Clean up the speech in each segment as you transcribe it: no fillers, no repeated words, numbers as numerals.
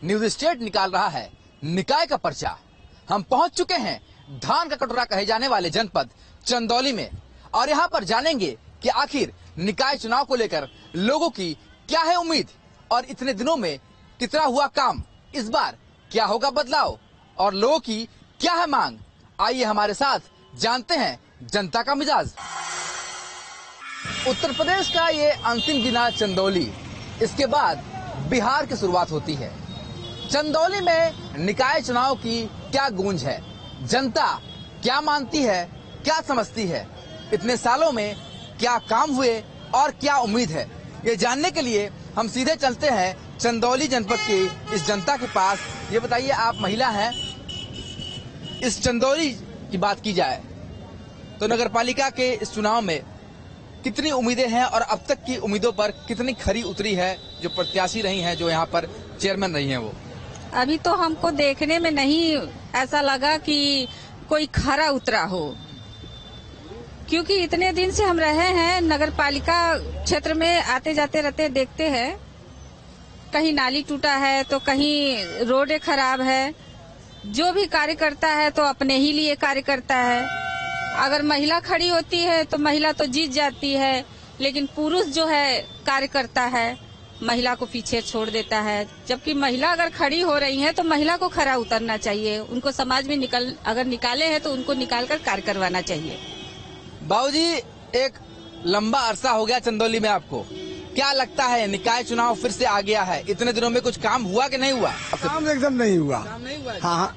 News state निकाल रहा है निकाय का पर्चा। हम पहुंच चुके हैं धान का कटोरा कहे जाने वाले जनपद चंदौली में और यहाँ पर जानेंगे कि आखिर निकाय चुनाव को लेकर लोगों की क्या है उम्मीद और इतने दिनों में कितना हुआ काम, इस बार क्या होगा बदलाव और लोगों की क्या है मांग। आइए हमारे साथ जानते हैं जनता का मिजाज। उत्तर प्रदेश का ये अंतिम जिला चंदौली, इसके बाद बिहार की शुरुआत होती है। चंदौली में निकाय चुनाव की क्या गूंज है, जनता क्या मानती है, क्या समझती है, इतने सालों में क्या काम हुए और क्या उम्मीद है, ये जानने के लिए हम सीधे चलते हैं चंदौली जनपद की इस जनता के पास। ये बताइए, आप महिला हैं, इस चंदौली की बात की जाए तो नगर पालिका के इस चुनाव में कितनी उम्मीदें हैं और अब तक की उम्मीदों पर कितनी खरी उतरी है जो प्रत्याशी रही हैं, जो यहाँ पर चेयरमैन रही हैं? वो अभी तो हमको देखने में नहीं ऐसा लगा कि कोई खरा उतरा हो, क्योंकि इतने दिन से हम रहे हैं नगर पालिका क्षेत्र में, आते जाते रहते देखते हैं, कहीं नाली टूटा है तो कहीं रोड खराब है। जो भी कार्य करता है तो अपने ही लिए कार्य करता है। अगर महिला खड़ी होती है तो महिला तो जीत जाती है, लेकिन पुरुष जो है कार्य करता है महिला को पीछे छोड़ देता है। जबकि महिला अगर खड़ी हो रही है तो महिला को खरा उतरना चाहिए, उनको समाज में अगर निकाले हैं तो उनको निकाल कर कार्य करवाना चाहिए। बाबूजी, एक लंबा अरसा हो गया चंदौली में, आपको क्या लगता है निकाय चुनाव फिर से आ गया है? इतने दिनों में कुछ काम हुआ कि नहीं हुआ? काम एकदम नहीं हुआ। हाँ,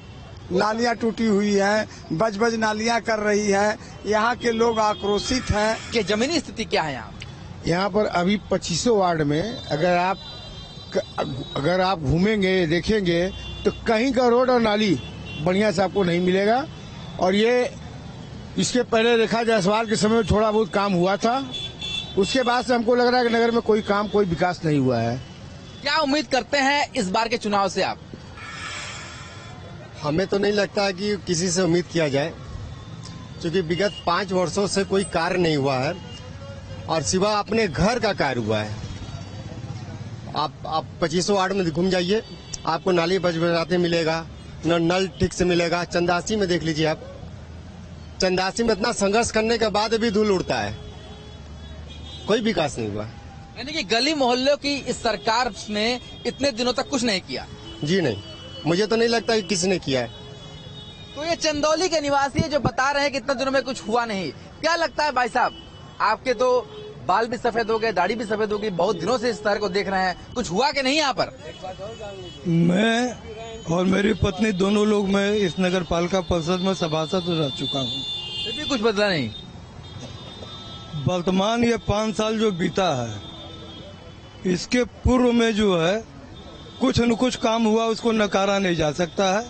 नालियाँ टूटी हुई है, बज नालियाँ कर रही है, यहाँ के लोग आक्रोशित हैं। कि जमीनी स्थिति क्या है यहाँ? यहाँ पर अभी 2500 वार्ड में अगर आप घूमेंगे देखेंगे तो कहीं का रोड और नाली बढ़िया से आपको नहीं मिलेगा। और ये इसके पहले रेखा जायसवाल के समय में थोड़ा बहुत काम हुआ था, उसके बाद से हमको लग रहा है कि नगर में कोई काम, कोई विकास नहीं हुआ है। क्या उम्मीद करते हैं इस बार के चुनाव से आप? हमें तो नहीं लगता है कि किसी से उम्मीद किया जाए, क्योंकि विगत 5 वर्षों से कोई कार्य नहीं हुआ है और सिवा अपने घर का कार्य हुआ है। आप 2500 वार्ड में घूम जाइए, आपको नाली बजाते मिलेगा, न नल ठीक से मिलेगा। चंदासी में देख लीजिए आप, चंदासी में इतना संघर्ष करने के बाद भी धूल उड़ता है, कोई विकास नहीं हुआ। यानी कि गली मोहल्लों की इस सरकार ने इतने दिनों तक कुछ नहीं किया? जी नहीं, मुझे तो नहीं लगता कि किसी ने किया है। तो ये चंदौली के निवासी जो बता रहे हैं कि इतने दिनों में कुछ हुआ नहीं, क्या लगता है भाई साहब? आपके तो बाल भी सफेद हो गए, दाढ़ी भी सफेद हो गई, बहुत दिनों से इस शहर को देख रहे हैं, कुछ हुआ कि नहीं यहाँ पर? मैं और मेरी पत्नी दोनों लोग, मैं इस नगर पालिका परिषद में सभासद रह चुका हूँ, फिर भी कुछ बदला नहीं। वर्तमान ये 5 साल जो बीता है, इसके पूर्व में जो है कुछ न कुछ काम हुआ, उसको नकारा नहीं जा सकता है।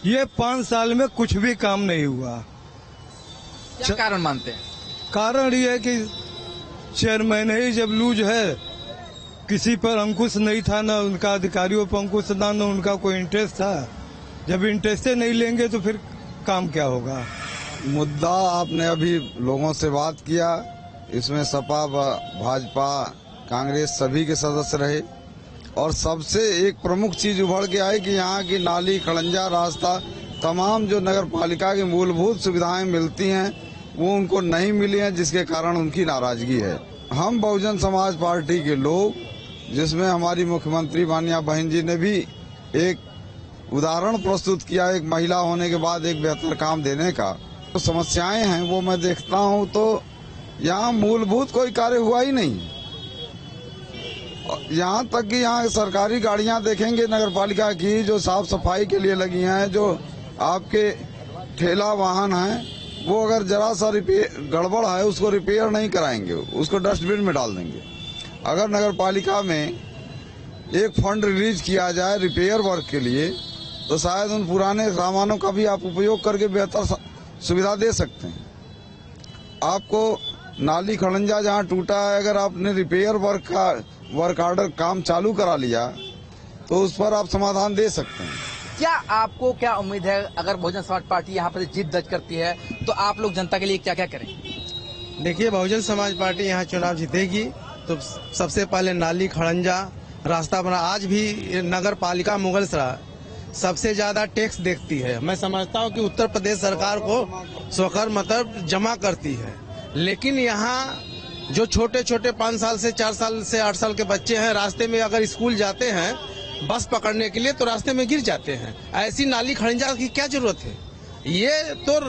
ये 5 साल में कुछ भी काम नहीं हुआ। क्या कारण मानते हैं? कारण ये है कि चेयरमैन ही जब लूज है, किसी पर अंकुश नहीं था, न उनका अधिकारियों पर अंकुश था, न उनका कोई इंटरेस्ट था। जब इंटरेस्ट नहीं लेंगे तो फिर काम क्या होगा? मुद्दा आपने अभी लोगों से बात किया, इसमें सपा, भाजपा, कांग्रेस सभी के सदस्य रहे और सबसे एक प्रमुख चीज उभर के आई कि यहाँ की नाली, खड़ंजा, रास्ता, तमाम जो नगर पालिका की मूलभूत सुविधाएं मिलती हैं वो उनको नहीं मिली हैं, जिसके कारण उनकी नाराजगी है। हम बहुजन समाज पार्टी के लोग, जिसमें हमारी मुख्यमंत्री माननीय बहन जी ने भी एक उदाहरण प्रस्तुत किया, एक महिला होने के बाद एक बेहतर काम देने का, तो समस्याएं हैं वो मैं देखता हूं तो यहाँ मूलभूत कोई कार्य हुआ ही नहीं। यहाँ तक कि यहाँ सरकारी गाड़ियाँ देखेंगे नगर पालिका की जो साफ सफाई के लिए लगी हैं, जो आपके ठेला वाहन हैं, वो अगर जरा सा गड़बड़ है उसको रिपेयर नहीं कराएंगे, उसको डस्टबिन में डाल देंगे। अगर नगर पालिका में एक फंड रिलीज किया जाए रिपेयर वर्क के लिए तो शायद उन पुराने सामानों का भी आप उपयोग करके बेहतर सुविधा दे सकते हैं। आपको नाली, खड़ंजा जहाँ टूटा है, अगर आपने रिपेयर वर्क ऑर्डर काम चालू करा लिया तो उस पर आप समाधान दे सकते हैं। क्या आपको क्या उम्मीद है, अगर बहुजन समाज पार्टी यहाँ पर जीत दर्ज करती है तो आप लोग जनता के लिए क्या क्या करें? देखिए, बहुजन समाज पार्टी यहाँ चुनाव जीतेगी तो सबसे पहले नाली, खड़ंजा रास्ता बना। आज भी नगर पालिका मुगलसराय सबसे ज्यादा टैक्स देखती है। मैं समझता हूँ कि उत्तर प्रदेश सरकार को स्वकर मतलब जमा करती है, लेकिन यहाँ जो छोटे छोटे 5 साल से 4 साल से 8 साल के बच्चे हैं, रास्ते में अगर स्कूल जाते हैं बस पकड़ने के लिए तो रास्ते में गिर जाते हैं। ऐसी नाली खड़ंजा की क्या जरूरत है? ये तो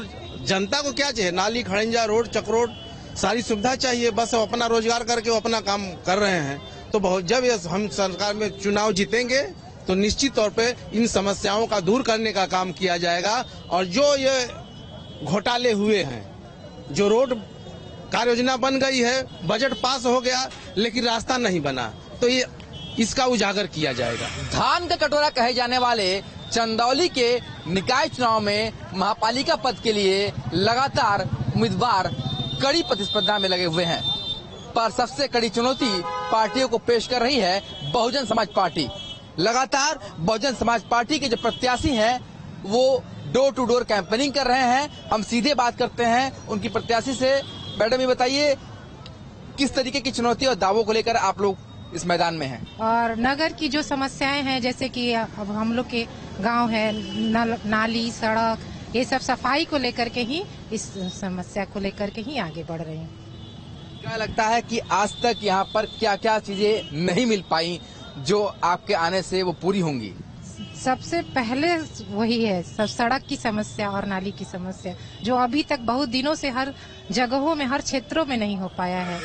जनता को क्या चाहिए? नाली खड़ंजा, रोड, चक्रोड, सारी सुविधा चाहिए। बस अपना रोजगार करके वो अपना काम कर रहे हैं। तो बहुत जब हम सरकार में चुनाव जीतेंगे तो निश्चित तौर पे इन समस्याओं का दूर करने का काम किया जाएगा। और जो ये घोटाले हुए हैं, जो रोड कार्य योजना बन गई है, बजट पास हो गया लेकिन रास्ता नहीं बना, तो ये इसका उजागर किया जाएगा। धान का कटोरा कहे जाने वाले चंदौली के निकाय चुनाव में महापालिका पद के लिए लगातार उम्मीदवार कड़ी प्रतिस्पर्धा में लगे हुए हैं, पर सबसे कड़ी चुनौती पार्टियों को पेश कर रही है बहुजन समाज पार्टी। लगातार बहुजन समाज पार्टी के जो प्रत्याशी हैं वो डोर टू डोर कैंपेनिंग कर रहे हैं। हम सीधे बात करते हैं उनकी प्रत्याशी से। मैडम, ये बताइए किस तरीके की चुनौती और दावों को लेकर आप लोग इस मैदान में हैं? और नगर की जो समस्याएं हैं, जैसे कि अब हम लोग के गांव है, नाली, सड़क, ये सब सफाई को लेकर के ही, इस समस्या को लेकर के ही आगे बढ़ रहे हैं। क्या लगता है कि आज तक यहाँ पर क्या क्या चीजें नहीं मिल पाई जो आपके आने से वो पूरी होंगी? सबसे पहले वही है, सब सड़क की समस्या और नाली की समस्या, जो अभी तक बहुत दिनों से हर जगहों में, हर क्षेत्रों में नहीं हो पाया है।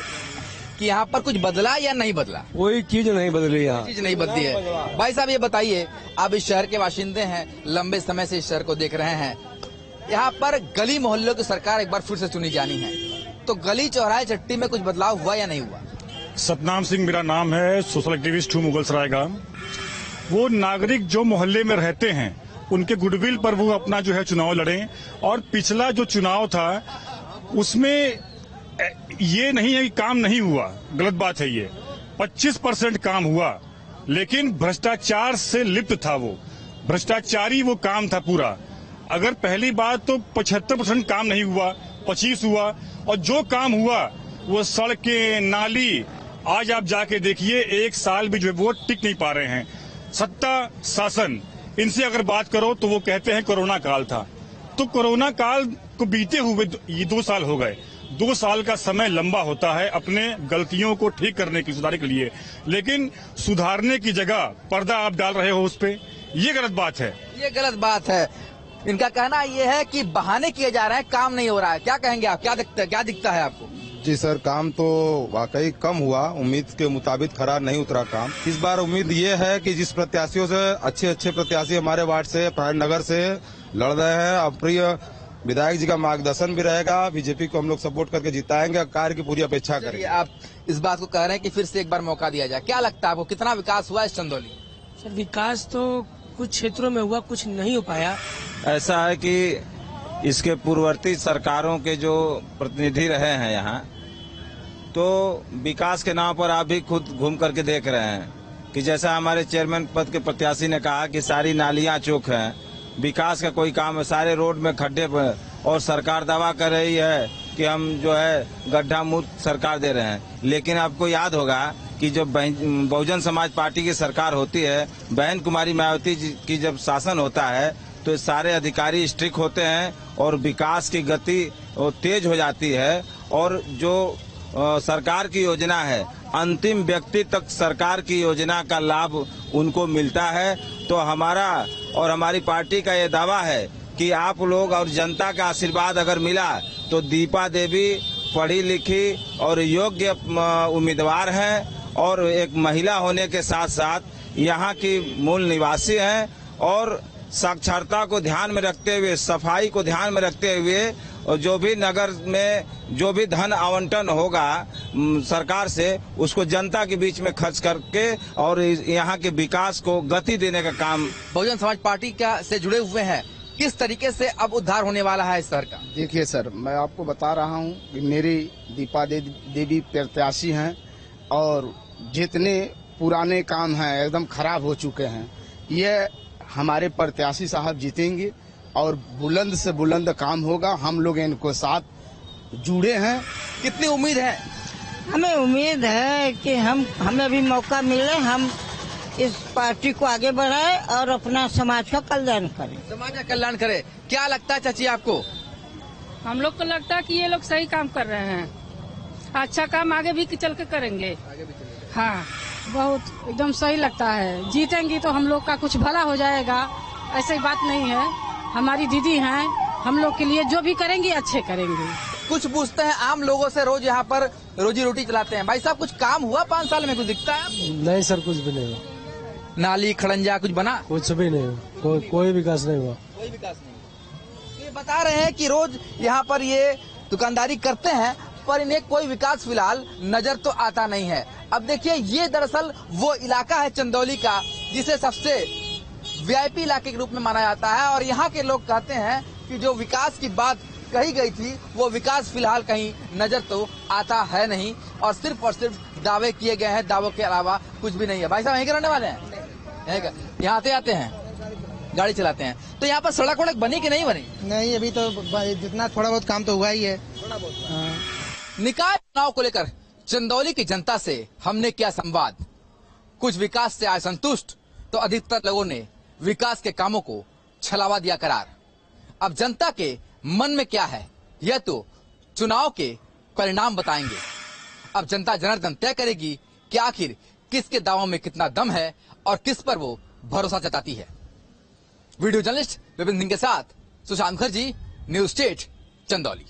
कि यहाँ पर कुछ बदला या नहीं बदला? कोई चीज नहीं बदली, यहाँ चीज नहीं बदली है। भाई साहब, ये बताइए, आप इस शहर के बाशिंदे हैं, लंबे समय से इस शहर को देख रहे हैं, यहाँ पर गली मोहल्लों की सरकार एक बार फिर से चुनी जानी है, तो गली चौराहे चट्टी में कुछ बदलाव हुआ या नहीं हुआ? सतनाम सिंह मेरा नाम है, सोशल एक्टिविस्ट हूँ मुगलसराय का। वो नागरिक जो मोहल्ले में रहते हैं उनके गुडविल पर वो अपना जो है चुनाव लड़े। और पिछला जो चुनाव था उसमें ये नहीं है कि काम नहीं हुआ, गलत बात है ये। 25% काम हुआ, लेकिन भ्रष्टाचार से लिप्त था वो, भ्रष्टाचारी वो काम था पूरा। अगर पहली बात तो 75% काम नहीं हुआ, 25 हुआ। और जो काम हुआ वो सड़कें, नाली, आज आप जाके देखिए 1 साल भी जो है वो टिक नहीं पा रहे हैं। सत्ता, शासन, इनसे अगर बात करो तो वो कहते हैं कोरोना काल था, तो कोरोना काल को बीते हुए ये 2 साल हो गए। 2 साल का समय लंबा होता है अपने गलतियों को ठीक करने की, सुधारने के लिए, लेकिन सुधारने की जगह पर्दा आप डाल रहे हो उस पे, ये गलत बात है। ये गलत बात है। इनका कहना ये है कि बहाने किए जा रहे हैं, काम नहीं हो रहा है। क्या कहेंगे आप? क्या दिखता है आपको? जी सर, काम तो वाकई कम हुआ, उम्मीद के मुताबिक खरा नहीं उतरा काम। इस बार उम्मीद ये है कि जिस प्रत्याशियों से अच्छे प्रत्याशी हमारे वार्ड से, नगर से लड़ रहे हैं, अब प्रिय विधायक जी का मार्गदर्शन भी रहेगा। बीजेपी को हम लोग सपोर्ट करके जिताएंगे, कार्य की पूरी अपेक्षा करेंगे। आप इस बात को कह रहे हैं कि फिर से एक बार मौका दिया जाए, क्या लगता है आपको कितना विकास हुआ इस चंदौली? सर, विकास तो कुछ क्षेत्रों में हुआ, कुछ नहीं हो पाया। ऐसा है कि इसके पूर्ववर्ती सरकारों के जो प्रतिनिधि रहे हैं यहाँ, तो विकास के नाम पर आप भी खुद घूम करके देख रहे हैं कि जैसा हमारे चेयरमैन पद के प्रत्याशी ने कहा कि सारी नालियां चौक हैं, विकास का कोई काम है, सारे रोड में खड्डे पर, और सरकार दावा कर रही है कि हम जो है गड्ढा मुक्त सरकार दे रहे हैं। लेकिन आपको याद होगा कि जब बहुजन समाज पार्टी की सरकार होती है, बहन कुमारी मायावती जी की जब शासन होता है, तो सारे अधिकारी स्ट्रिक्ट होते हैं और विकास की गति तेज हो जाती है। और जो सरकार की योजना है, अंतिम व्यक्ति तक सरकार की योजना का लाभ उनको मिलता है। तो हमारा और हमारी पार्टी का ये दावा है कि आप लोग और जनता का आशीर्वाद अगर मिला तो दीपा देवी पढ़ी लिखी और योग्य उम्मीदवार हैं, और एक महिला होने के साथ साथ यहाँ की मूल निवासी हैं, और साक्षरता को ध्यान में रखते हुए, सफाई को ध्यान में रखते हुए, और जो भी नगर में जो भी धन आवंटन होगा सरकार से, उसको जनता के बीच में खर्च करके और यहाँ के विकास को गति देने का काम। बहुजन समाज पार्टी से जुड़े हुए हैं, किस तरीके से अब उद्धार होने वाला है इस शहर का? देखिए सर, मैं आपको बता रहा हूँ कि मेरी दीपा देवी प्रत्याशी हैं, और जितने पुराने काम हैं एकदम खराब हो चुके हैं, ये हमारे प्रत्याशी साहब जीतेंगे और बुलंद से बुलंद काम होगा। हम लोग इनको साथ जुड़े हैं। कितनी उम्मीद है? हमें उम्मीद है कि हमें अभी मौका मिले, हम इस पार्टी को आगे बढ़ाए और अपना समाज का कल्याण करे। समाज का कल्याण करे। क्या लगता है चाची आपको? हम लोग को लगता है कि ये लोग सही काम कर रहे हैं, अच्छा काम आगे भी चल के करेंगे। हाँ, बहुत एकदम सही लगता है। जीतेंगी तो हम लोग का कुछ भला हो जाएगा, ऐसी बात नहीं है। हमारी दीदी हैं, हम लोग के लिए जो भी करेंगी अच्छे करेंगे। कुछ पूछते हैं आम लोगों से, रोज यहाँ पर रोजी रोटी चलाते हैं। भाई साहब, कुछ काम हुआ 5 साल में? कुछ दिखता है? नहीं सर, कुछ भी नहीं हुआ। नाली खड़ंजा कुछ बना? कुछ भी नहीं हुआ, कोई विकास नहीं हुआ। कोई विकास नहीं। ये बता रहे हैं कि रोज यहाँ पर ये दुकानदारी करते हैं, पर इन्हें कोई विकास फिलहाल नजर तो आता नहीं है। अब देखिए, ये दरअसल वो इलाका है चंदौली का जिसे सबसे वीआईपी इलाके के रूप में माना जाता है, और यहाँ के लोग कहते हैं कि जो विकास की बात कही गई थी वो विकास फिलहाल कहीं नजर तो आता है नहीं, और सिर्फ दावे किए गए हैं, दावों के अलावा कुछ भी नहीं है। भाई साहब यहीं के रहने वाले हैं? यहाँ आते हैं, गाड़ी चलाते हैं। तो यहाँ पर सड़क वड़क बनी कि नहीं बनी? नहीं, अभी तो जितना थोड़ा बहुत काम तो हुआ ही है। निकाय चुनाव को लेकर चंदौली की जनता से हमने किया संवाद। कुछ विकास से आए संतुष्ट, तो अधिकतर लोगों ने विकास के कामों को छलावा दिया करार। अब जनता के मन में क्या है, यह तो चुनाव के परिणाम बताएंगे। अब जनता जनार्दन तय करेगी कि आखिर किसके दावों में कितना दम है और किस पर वो भरोसा जताती है। वीडियो जर्नलिस्ट विपिन सिंह के साथ सुशांत मुखर्जी, न्यूज स्टेट, चंदौली।